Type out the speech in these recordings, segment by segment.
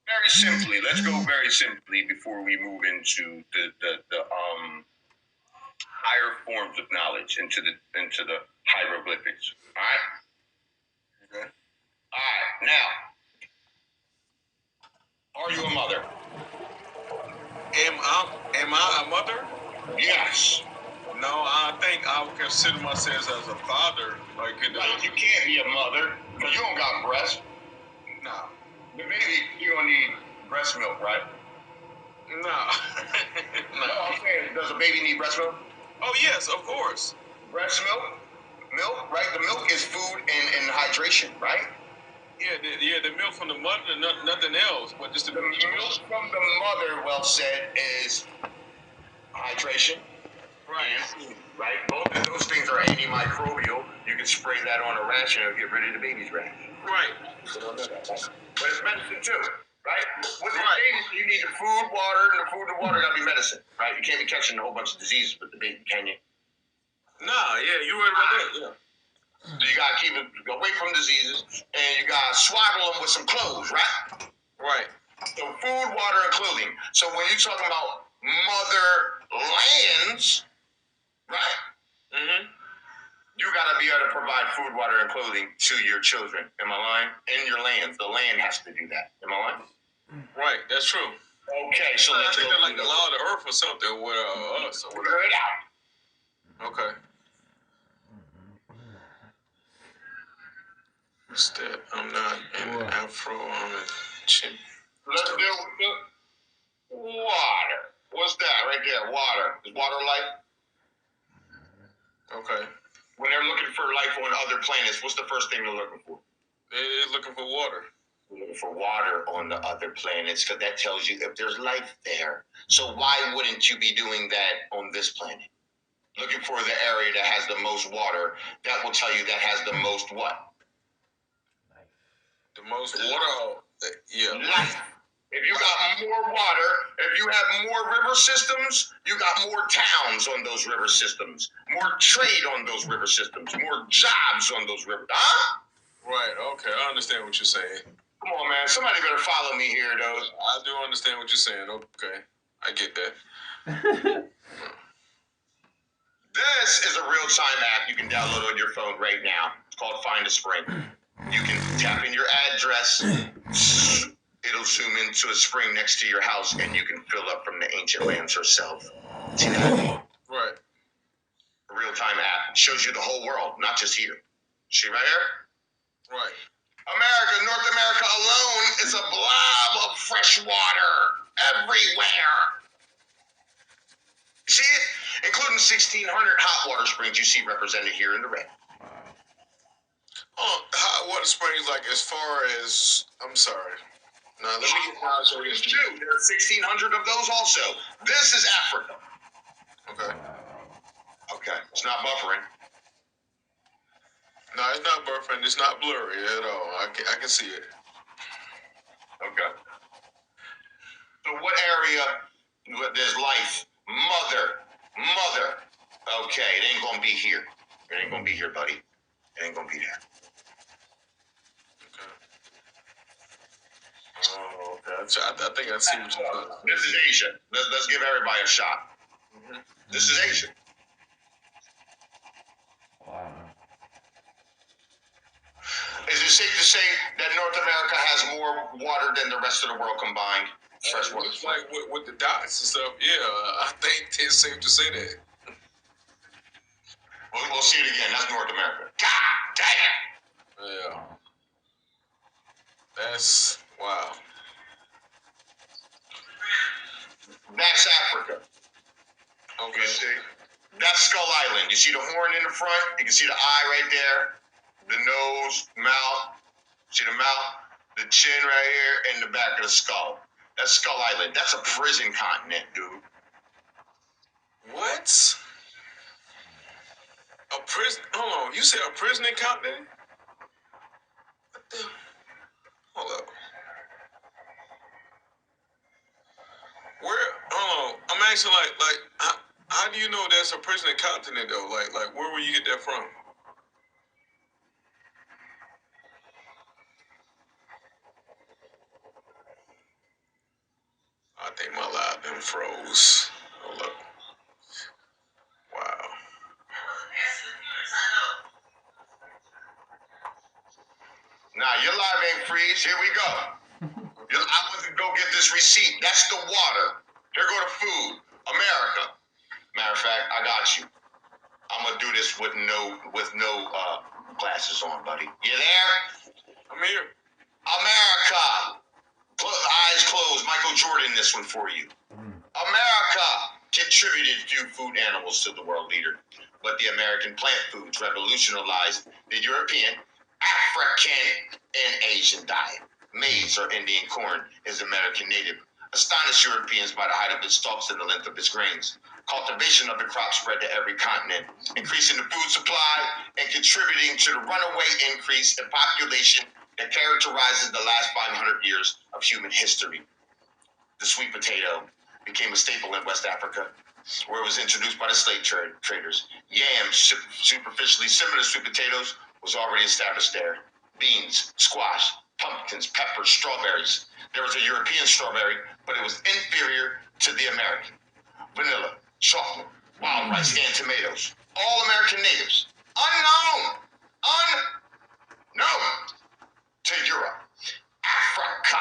Very simply, let's go very simply before we move into the higher forms of knowledge, into the hieroglyphics. All right. Okay. All right. Now, are you a mother? Am I a mother? Yes. No, I think I would consider myself as a father. Like, Like you can't be a mother because you don't got breast. nah. The baby, you don't need breast milk, right? No. No, no. I'm saying, does a baby need breast milk? Oh yes, of course. Breast milk, right? The milk is food and hydration, right? Yeah, the milk from the mother, nothing else, but just the milk from the mother, well said, is hydration. Right. And food, right? Both of those things are antimicrobial. You can spray that on a rash and it'll get rid of the baby's rash. Right. But it's medicine too, right? With the baby, you need the food, water, and the food and water gotta be medicine, right? You can't be catching a whole bunch of diseases with the baby, can you? Nah, yeah, you right about that, yeah. So you gotta keep it away from diseases, and you gotta swaddle them with some clothes, right? Right. So food, water, and clothing. So when you're talking about mother lands, right? Mm-hmm. You gotta be able to provide food, water, and clothing to your children. Am I lying? In your lands, the land has to do that. Am I lying? Right, that's true. Okay, so I let's think go they're like the law of the earth or something with us or whatever. figure it out. Okay. What's that? I'm not an afro. I'm a chimp. Let's deal with the water. What's that right there? Water. Is water life? Okay. When they're looking for life on other planets, what's the first thing they're looking for? They're looking for water. They're looking for water on the other planets because that tells you if there's life there. So why wouldn't you be doing that on this planet? Looking for the area that has the most water. That will tell you that has the most what? The most water. Yeah. Life. If you got more water, if you have more river systems, you got more towns on those river systems, more trade on those river systems, more jobs on those rivers. Huh? Right, okay, I understand what you're saying. Come on, man. Somebody better follow me here, though. I do understand what you're saying. Okay, I get that. This is a real-time app you can download on your phone right now. It's called Find a Spring. You can tap in your address. It'll zoom into a spring next to your house, and you can fill up from the ancient lands herself. See that? Right. A real-time app. It shows you the whole world, not just here. See right here? Right. America, North America alone is a blob of fresh water everywhere. See it? Including 1,600 hot water springs you see represented here in the red. Hot water springs, like as far as, I'm sorry. Now, let me get hot springs too. There are 1,600 of those also. This is Africa. Okay. Okay. It's not buffering. No, it's not buffering. It's not blurry at all. I can see it. Okay. So what area there's life? Mother. Okay, it ain't gonna be here. It ain't gonna be here, buddy. It ain't gonna be there. Oh, okay. I think I see what you're talking about. This is Asia. Let's give everybody a shot. Mm-hmm. This is Asia. Wow. Is it safe to say that North America has more water than the rest of the world combined? Fresh water. Like with the dots and stuff, yeah, I think it's safe to say that. We'll see it again. That's North America. God damn! Yeah. That's, wow. That's Africa. Okay. You see? That's Skull Island. You see the horn in the front? You can see the eye right there. The nose, mouth. See the mouth? The chin right here and the back of the skull. That's Skull Island. That's a prison continent, dude. What? A prison? Hold on. You said a prison continent? What the? Hold up. Where? Hold on. I'm asking like, how do you know that's a prison continent though? Like, where will you get that from? Them froze. Hold up. Wow. Nah, your live ain't freeze. Here we go. I went to go get this receipt. That's the water. Here go the food. America. Matter of fact, I got you. I'm gonna do this with no glasses on, buddy. You there? I'm here. America. Eyes closed. Michael Jordan, this one for you. America contributed few food animals to the world leader, but the American plant foods revolutionized the European, African, and Asian diet. Maize or Indian corn is American native, astonished Europeans by the height of its stalks and the length of its grains. Cultivation of the crop spread to every continent, increasing the food supply and contributing to the runaway increase in population that characterizes the last 500 years of human history. The sweet potato became a staple in West Africa, where it was introduced by the slave traders. Yams, superficially similar to sweet potatoes, was already established there. Beans, squash, pumpkins, peppers, strawberries. There was a European strawberry, but it was inferior to the American. Vanilla, chocolate, wild rice, and tomatoes. All American natives. Unknown to Europe, Africa,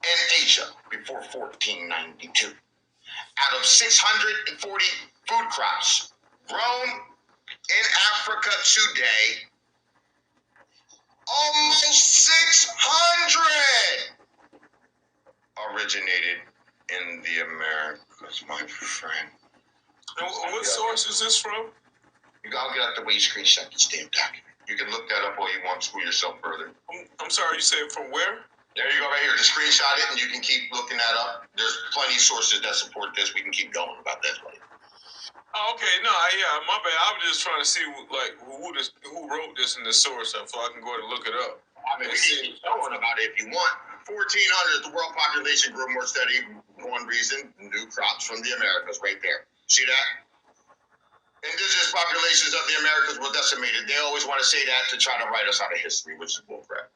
and Asia before 1492. Out of 640 food crops grown in Africa today, almost 600 originated in the Americas, my friend. And what source is this from? I'll get out the way you screenshot this damn document. You can look that up all you want to school yourself further. I'm sorry, you said from where? There you go, right here. Just screenshot it, and you can keep looking that up. There's plenty of sources that support this. We can keep going about that. Oh, okay, no, yeah, my bad. I was just trying to see like who wrote this in the source, so I can go ahead and look it up. I mean, we can keep going about it if you want. 1400, the world population grew more steady. One reason, new crops from the Americas, right there. See that? Indigenous populations of the Americas were decimated. They always want to say that to try to write us out of history, which is bullcrap.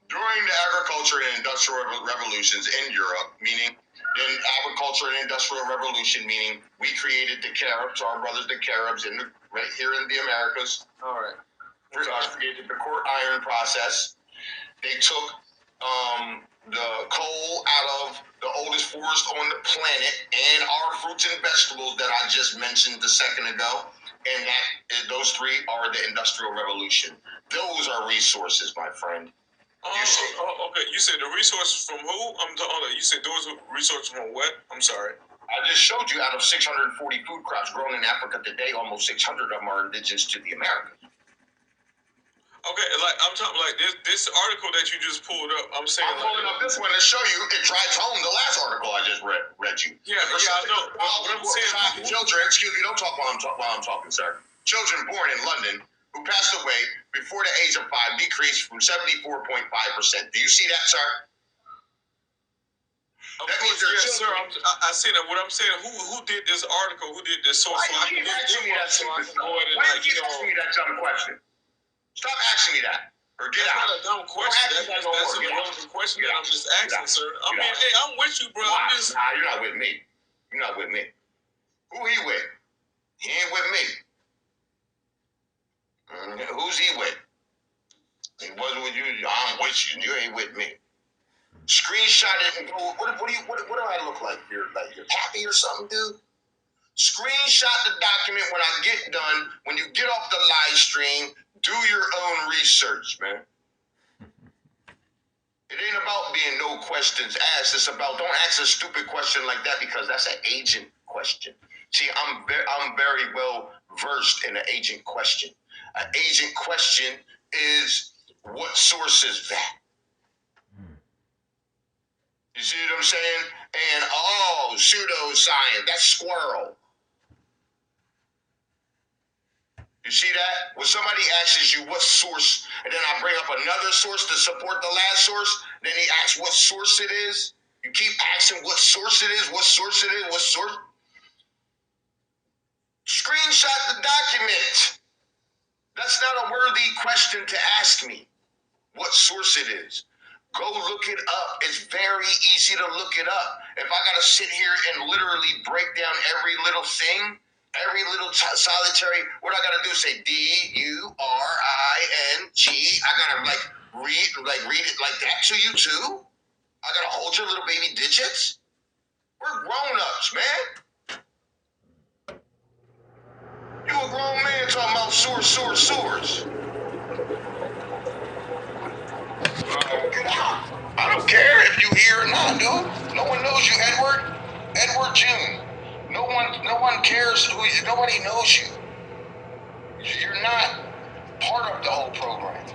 During the agriculture and industrial revolutions in Europe, meaning in agriculture and industrial revolution, meaning we created the Caribs, our brothers the Caribs, right here in the Americas. All right. Created the court iron process. They took the coal out of the oldest forest on the planet and our fruits and vegetables that I just mentioned a second ago. And those three are the Industrial Revolution. Those are resources, my friend. Okay. You said the resources from who? You said those resources from what? I'm sorry. I just showed you out of 640 food crops grown in Africa today, almost 600 of them are indigenous to the Americas. Okay, like I'm talking like this article that you just pulled up. I'm saying I'm pulling up this one to show you. It drives home the last article I just read you. Yeah, I know. What I'm saying, children. Excuse me, don't talk while I'm talking, sir. Children born in London who passed away before the age of 5 decreased from 74.5%. Do you see that, sir? Of course, yes, sir. I see that. What I'm saying, who did this article? Who did this source? Why do you keep asking me that stupid stuff? Why do you keep asking me that dumb question? Stop asking me that. Or get out. That's not a dumb question. That's a relevant question that I'm just asking, sir. I mean, hey, I'm with you, bro. Nah, you're not with me. You're not with me. Who he with? He ain't with me. Who's he with? He wasn't with you. I'm with you. You ain't with me. Screenshot it and go. What do I look like? You're happy or something, dude? Screenshot the document when I get done. When you get off the live stream, do your own research, man. It ain't about being no questions asked. It's about don't ask a stupid question like that because that's an agent question. See, I'm very well versed in an agent question. An agent question is what source is that? You see what I'm saying? And pseudoscience, that's squirrel. You see that? When somebody asks you what source, and then I bring up another source to support the last source, then he asks what source it is. You keep asking what source it is, what source it is, what source. Screenshot the document. That's not a worthy question to ask me. What source it is. Go look it up. It's very easy to look it up. If I gotta sit here and literally break down every little thing, every little solitary, what I gotta do is say DURING. I gotta read it like that to you too. I gotta hold your little baby digits. We're grown-ups, man. You a grown man talking about sewers. Get out. I don't care if you here or not, dude. No one knows you, Edward June. No one cares who you. Nobody knows you. You're not part of the whole program.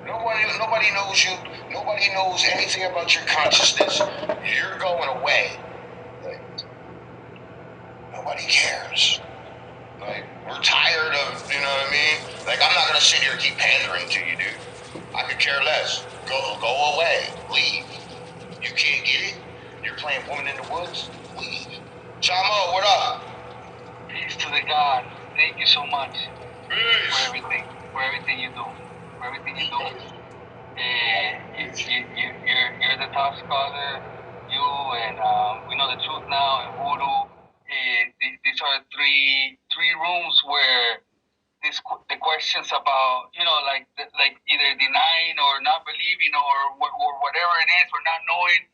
Nobody knows you. Nobody knows anything about your consciousness. You're going away. Like, nobody cares. Like, we're tired of, you know what I mean? Like, I'm not gonna sit here and keep pandering to you, dude. I could care less. Go away. Leave. You can't get it? You're playing Woman in the Woods? Leave. Chamo, what up? Peace to the God. Thank you so much Peace. for everything you do. For everything you do. You're the top scholar. You and We Know the Truth Now and Voodoo. These are three rooms where the questions about, like either denying or not believing or whatever it is, or not knowing,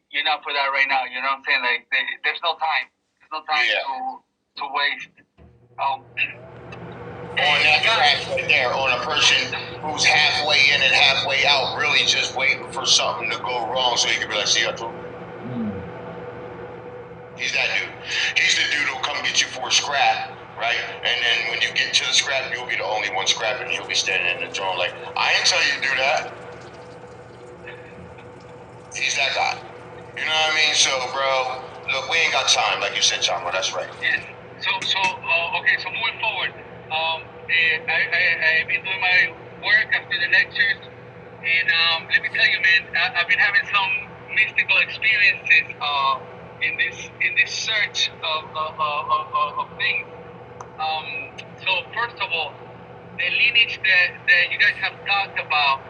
you're not for that right now. You know what I'm saying? Like, there's no time. There's no time to waste. On that track right there, on a person who's halfway in and halfway out, really just waiting for something to go wrong so he can be like, see, I told you. He's that dude. He's the dude who'll come get you for a scrap, right? And then when you get to the scrap, you'll be the only one scrapping. He'll be standing in the throne like, I didn't tell you to do that. He's that guy. You know what I mean? So, bro, look, we ain't got time, like you said, Chamo. That's right. Yes. Okay. So moving forward, I've been doing my work after the lectures, and let me tell you, man, I've been having some mystical experiences in this search of things. So first of all, the lineage that you guys have talked about,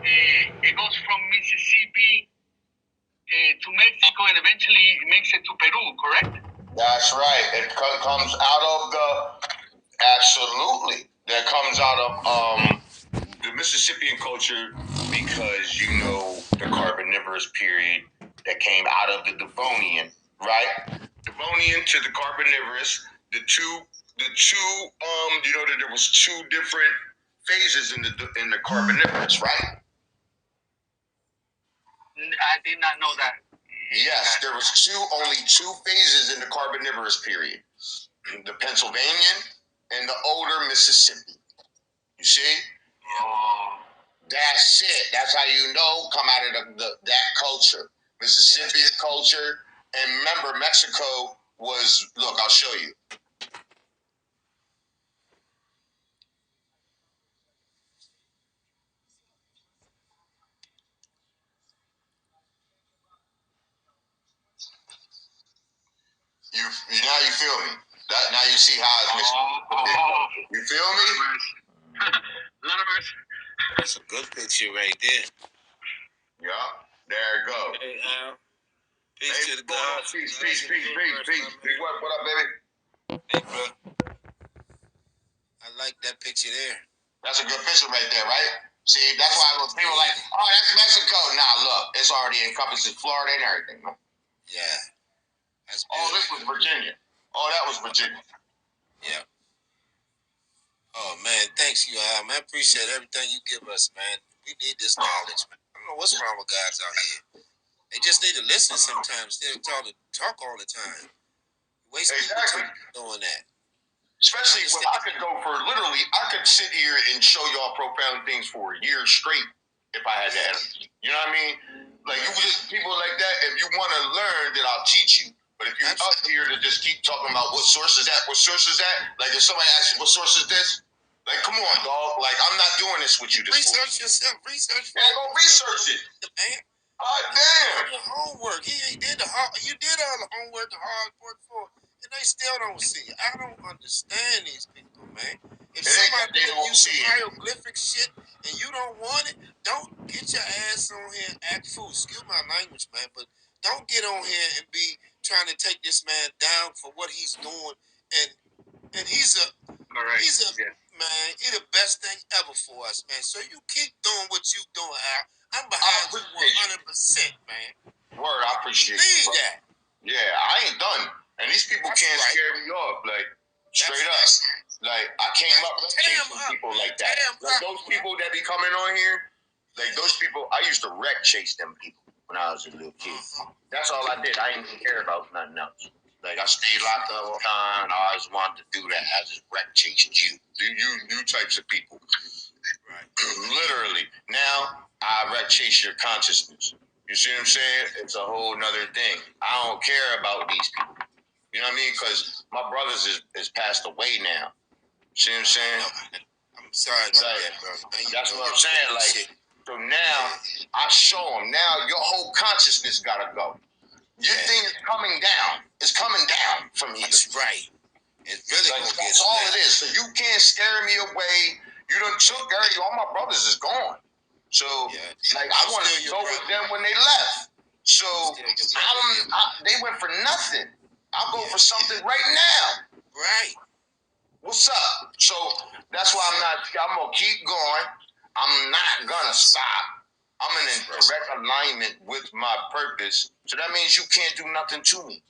it goes from Mississippi to Mexico, and eventually it makes it to Peru, correct? That's right. It comes out of absolutely. That comes out of the Mississippian culture, because you know the Carboniferous period that came out of the Devonian, right? Devonian to the Carboniferous, the two, you know that there was two different phases in the Carboniferous, right? I did not know that. Yes, there was only two phases in the Carboniferous period: the Pennsylvanian and the older Mississippi. You see? That's it. That's how you know come out of that culture, Mississippian culture. And remember, Mexico was. Look, I'll show you. You now you feel me? Now you see how it's Mississippi. You feel me? That's a good picture right there. Yeah, there it go. Hey, Al. Peace to the God. Peace. What up, baby? Hey, bro. I like that picture there. That's a good picture right there, right? See, that's why people like, oh, that's Mexico. Nah, look, it's already encompasses Florida and everything, man. Yeah. That's all this was Virginia. All that was Virginia. Yeah. Oh, man, thanks you, Al. Man, I appreciate everything you give us, man. We need this knowledge, man. I don't know what's wrong with guys out here. They just need to listen sometimes. They talk all the time. Wasting time doing that. Especially when I could go for literally, I could sit here and show y'all profound things for a year straight if I had the energy. You know what I mean? Like, you just people like that, if you want to learn, then I'll teach you. But if you're up here to just keep talking about what source is that, like if somebody asks you, what source is this? Like, come on, dog. Like, I'm not doing this with you. Research yourself. Research. Yeah, go research it. Man. God damn. Your homework. You did all the homework, the hard work for it, and they still don't see it. I don't understand these people, man. If It ain't somebody that they give don't you some see it. hieroglyphic shit and you don't want it, don't get your ass on here and act fool. Excuse my language, man, but don't get on here and be trying to take this man down for what he's doing. And he's a Correct. He's a Yes. man. It's the best thing ever for us, man. So you keep doing what you doing, Al. I'm I behind you appreciate 100%, man. Word, I appreciate Believe it. that. Yeah, I ain't done. And these people That's can't right. scare me off. Like, straight That's up. Like, I came up chasing people like that. Like, those people that be coming on here, like, those people, I used to wreck chase them people when I was a little kid. That's all I did. I didn't even care about nothing else. Like, I stayed locked up all the time, and I always wanted to do that. I just wreck chased you. You types of people. Right. Literally. Now, I wreck chase your consciousness. You see what I'm saying? It's a whole nother thing. I don't care about these people. You know what I mean? Because my brothers is passed away now. See what I'm saying? I'm sorry about Like, that, bro. that's what I'm saying. Like, so now I show them. Now your whole consciousness gotta go. Your thing is coming down. It's coming down from here. That's right. It's really Like, gonna get that's all it is. So you can't scare me away. You done took Gary. All my brothers is gone. So like I I'm wanted still to your go brother. with them when they left. So Still your brother. they went for nothing. I'll go for something right now. Right. What's up? So that's why I'm gonna keep going. I'm not gonna stop. I'm in direct alignment with my purpose. So that means you can't do nothing to me.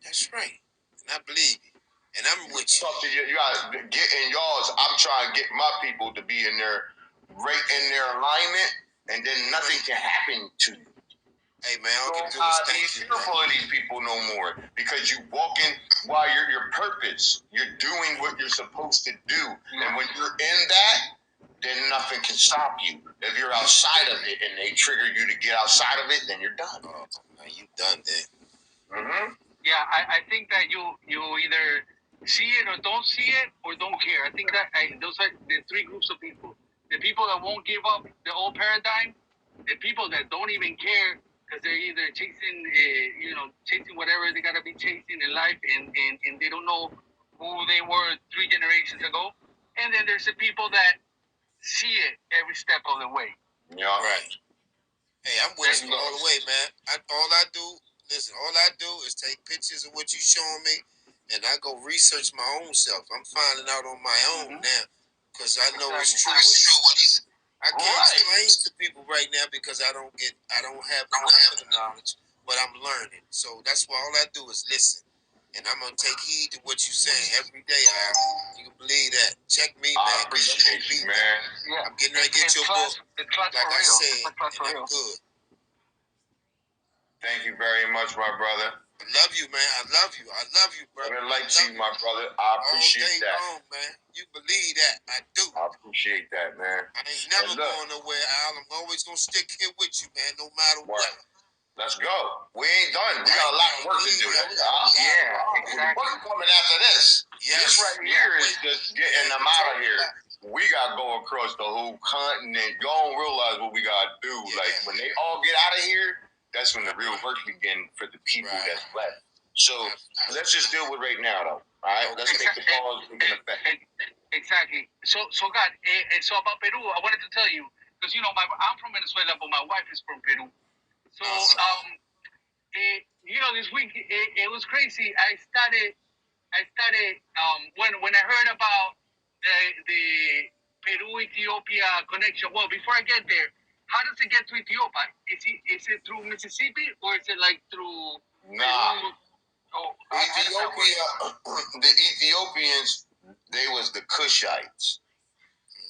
That's right. And I believe you. And I'm with you. Something you gotta get in yours. I'm trying to get my people to be in their alignment, and then nothing can happen to you. Hey man, all I can do Don't is be thank you. fearful of these people no more, because you walking while you're your purpose. You're doing what you're supposed to do, and when you're in that, then nothing can stop you. If you're outside of it and they trigger you to get outside of it, then you're done. Oh man, you done then. Mm-hmm. Yeah, I think that you either see it or don't see it or don't care. I think that those are the three groups of people. The people that won't give up the old paradigm, the people that don't even care because they're either chasing, chasing whatever they gotta be chasing in life, and they don't know who they were 3 generations ago. And then there's the people that see it every step of the way. Yeah. Right. Hey, I'm with you all the way, man. All I do is take pictures of what you showing me, and I go research my own self. I'm finding out on my own now, because I know it's true. I can't explain to people right now because I don't have enough of the knowledge, but I'm learning. So that's why all I do is listen, and I'm gonna take heed to what you're saying every day. You can believe that. Check me, man. I appreciate you, man. Yeah. I'm getting ready to get your book, It's class like for I real. said, It's class for and I'm real. good. Thank you very much, my brother. I love you, man. I love you, bro. I've been like to you, my brother. I appreciate all day that. long, man. You believe that? I do. I appreciate that, man. I ain't never And look, going nowhere, Al. I'm always gonna stick here with you, man, no matter what. Let's go. We ain't done. We got a lot of work to do. Yeah, exactly. What's coming after this? This right here is just getting them out of here. We gotta go across the whole continent. Y'all don't realize what we gotta do. Yeah. Like when they all get out of here, that's when the real work begins for the people that's left. So let's just deal with right now, though. All right, let's make the pause take an effect. Exactly. So God, so about Peru, I wanted to tell you because I'm from Venezuela, but my wife is from Peru. So this week it was crazy. I started when I heard about the Peru Ethiopia connection. Well, before I get there, how does it get to Ethiopia? Is it through Mississippi or is it like through Nah. Oh, Ethiopia, the Ethiopians, they was the Cushites.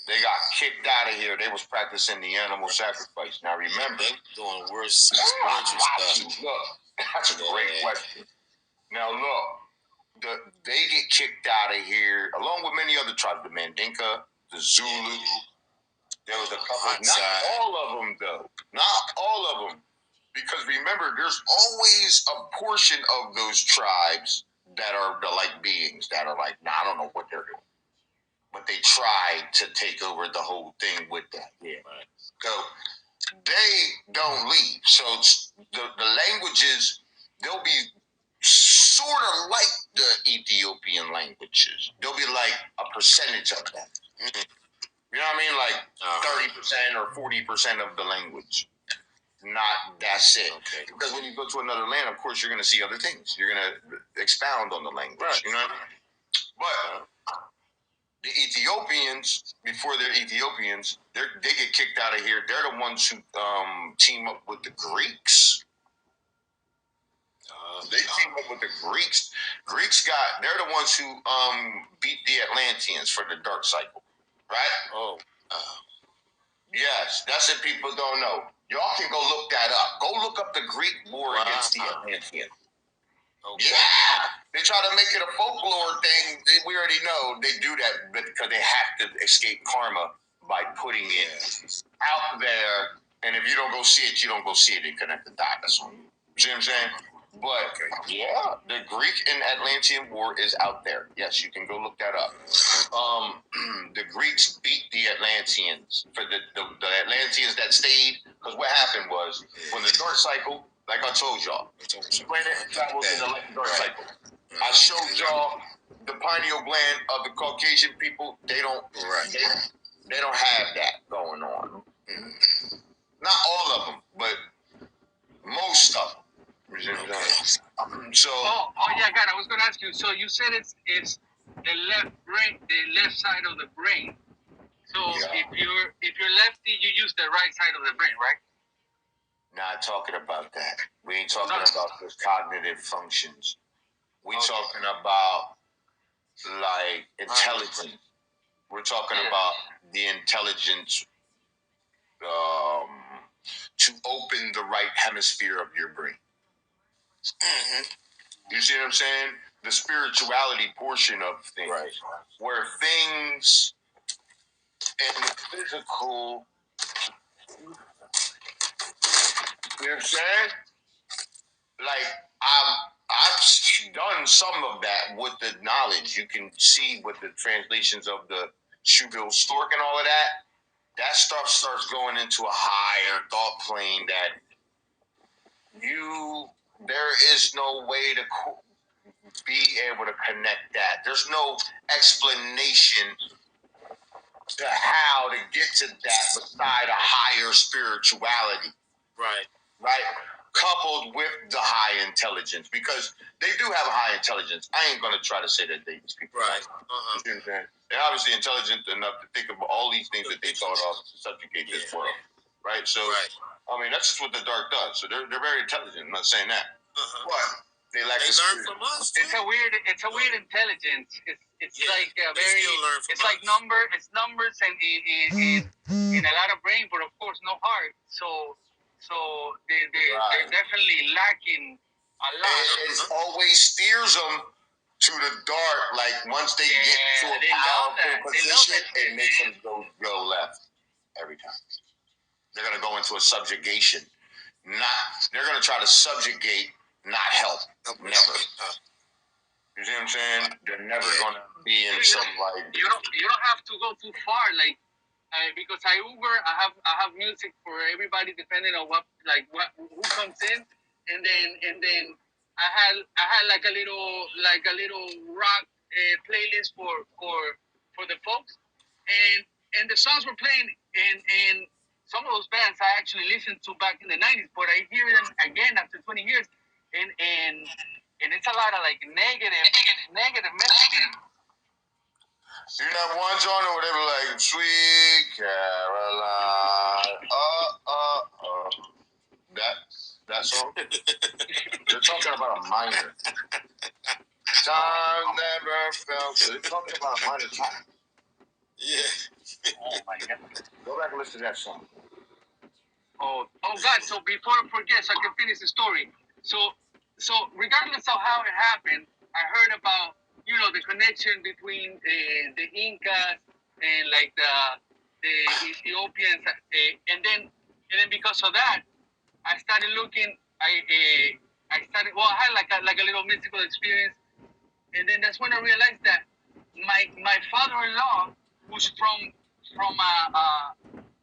They got kicked out of here. They was practicing the animal sacrifice. Now remember, They doing worse spiritual stuff. Look, that's a great question. Now look, they get kicked out of here along with many other tribes, the Mandinka, the Zulu. There was a couple, not all of them though, not all of them. Because remember, there's always a portion of those tribes that are the like beings that are like, I don't know what they're doing. But they tried to take over the whole thing with that. Yeah. Right. So they don't leave. So the languages, they'll be sort of like the Ethiopian languages. There'll be like a percentage of them. You know what I mean? Like 30% or 40% of the language. Not that's it. Okay. Because when you go to another land, of course, you're going to see other things. You're going to expound on the language. Right. You know what I mean? But the Ethiopians, before they're Ethiopians, they get kicked out of here. They're the ones who team up with the Greeks. They team up with the Greeks. They're the ones who beat the Atlanteans for the Dark Cycle, right? Oh, yes, that's what people don't know. Y'all can go look that up. Go look up the Greek war against the Atlanteans. Okay. Yeah, they try to make it a folklore thing. We already know they do that because they have to escape karma by putting it out there. And if you don't go see it, you don't go see it. They connect the dots on you. See what I'm saying? But yeah, the Greek and Atlantean War is out there. Yes, you can go look that up. The Greeks beat the Atlanteans for the Atlanteans that stayed. Because what happened was when the Dark Cycle, like I told y'all, planet travels in the Dark Cycle. I showed y'all the pineal gland of the Caucasian people. They don't have that going on. Not all of them, but most of them. So. Yeah, God, I was going to ask you. So you said it's the left brain, the left side of the brain. So if you're lefty, you use the right side of the brain, right? Not talking about that. We ain't talking about those cognitive functions. We talking about like intelligence. We're talking about the intelligence to open the right hemisphere of your brain. Mm-hmm. You see what I'm saying? The spirituality portion of things, where things in the physical. You know what I'm saying? Like I've done some of that with the knowledge. You can see with the translations of the Shoebill Stork and all of that. That stuff starts going into a higher thought plane that there is no way to be able to connect that. There's no explanation to how to get to that beside a higher spirituality. Right. Coupled with the high intelligence, because they do have a high intelligence. I ain't gonna try to say that these people. Right. You know what I'm saying? They're obviously intelligent enough to think of all these things that they thought of to subjugate this world. Right? So I mean that's just what the dark does. So they're very intelligent. I'm not saying that. But they lack the learn from us. It's a weird intelligence. It's like a very it's like numbers and in a lot of brain, but of course no heart. So they're definitely lacking a lot. It always steers them to the dark. Like once they get to a powerful position, it makes them go left every time. They're gonna go into a subjugation. They're gonna try to subjugate, not help. Never. You see what I'm saying? They're never gonna be in some like. You don't have to go too far, like. Because I Uber, I have music for everybody depending on who comes in, and then I had like a little rock playlist for the folks, and the songs were playing, and some of those bands I actually listened to back in the 90s, but I hear them again after 20 years, and it's a lot of like negative messaging. You know that one genre where they were like, Sweet Caroline, that song? They're talking about a minor. Time never felt good. They're talking about a minor time. Yeah. Oh my God. Go back and listen to that song. Oh God, so before I forget, so I can finish the story. So regardless of how it happened, I heard about the connection between the Incas and like the Ethiopians, and then because of that, I started looking. I had like a little mystical experience, and then that's when I realized that my father-in-law, who's from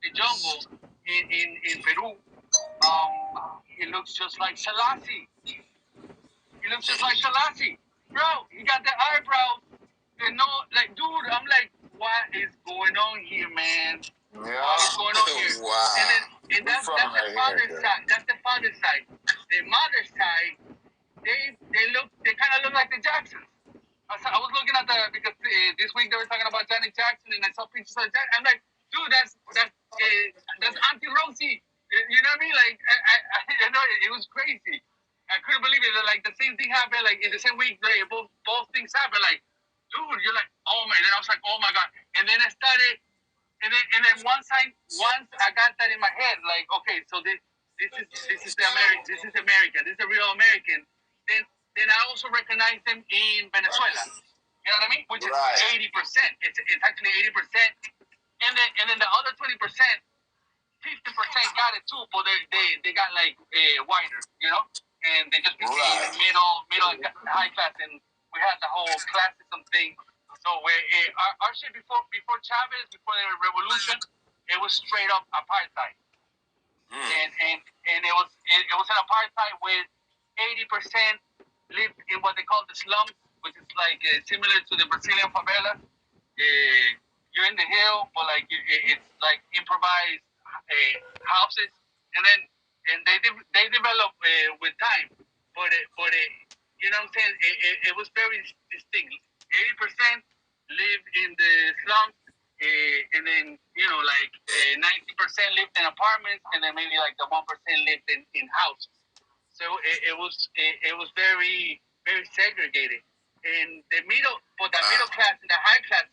the jungle in Peru, he looks just like Selassie. He looks just like Selassie. Bro, he got the eyebrows. And no, like, dude, I'm like, what is going on here, man? What is going on here? Wow. And that's the father's side. That's the father's side. The mother's side, they kind of look like the Jacksons. I was looking at because this week they were talking about Janet Jackson, and I saw pictures of Janet. I'm like, dude, that's Auntie Rosie. You know what I mean? Like, I know it was crazy. I couldn't believe it. Like the same thing happened. Like in the same week, like, both things happened. Like, dude, you're like, oh my. Then I was like, oh my god. And then I started, and then once I got that in my head, like, okay, so this is the American. This is America. This is a real American. Then I also recognize them in Venezuela. You know what I mean? Which is 80%. It's actually 80%. And then the other 20%, 50% got it too, but they got like whiter, you know, and they just became middle and high class, and we had the whole classism thing. So our shit before Chavez, before the revolution, it was straight up apartheid, and it was an apartheid with 80% lived in what they call the slums, which is like similar to the Brazilian favela. You're in the hill, but like it's like improvised houses, and they develop with time. But you know what I'm saying? It was very distinct. 80% lived in the slums, and then you know like 90% lived in apartments, and then maybe like the 1% lived in houses. So it was very very segregated. And the middle class and the high class,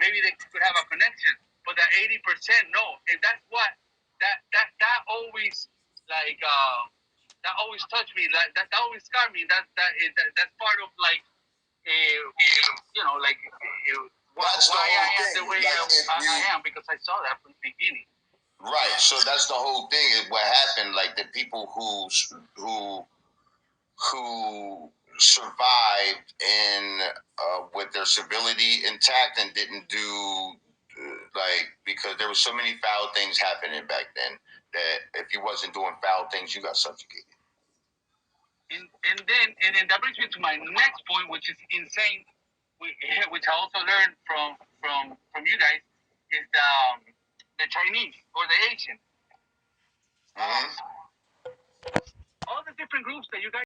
maybe they could have a connection, but the 80% no. And that's what that always like that always touched me. That always scarred me. That's part of like you know like why I am the way I am, because I saw that from the beginning. Right. So that's the whole thing. Is what happened. Like the people who survived and with their civility intact and didn't do because there was so many foul things happening back then that if you wasn't doing foul things, you got subjugated. And then that brings me to my next point, which is insane, which I also learned from you guys, is the Chinese or the Asian. All the different groups that you guys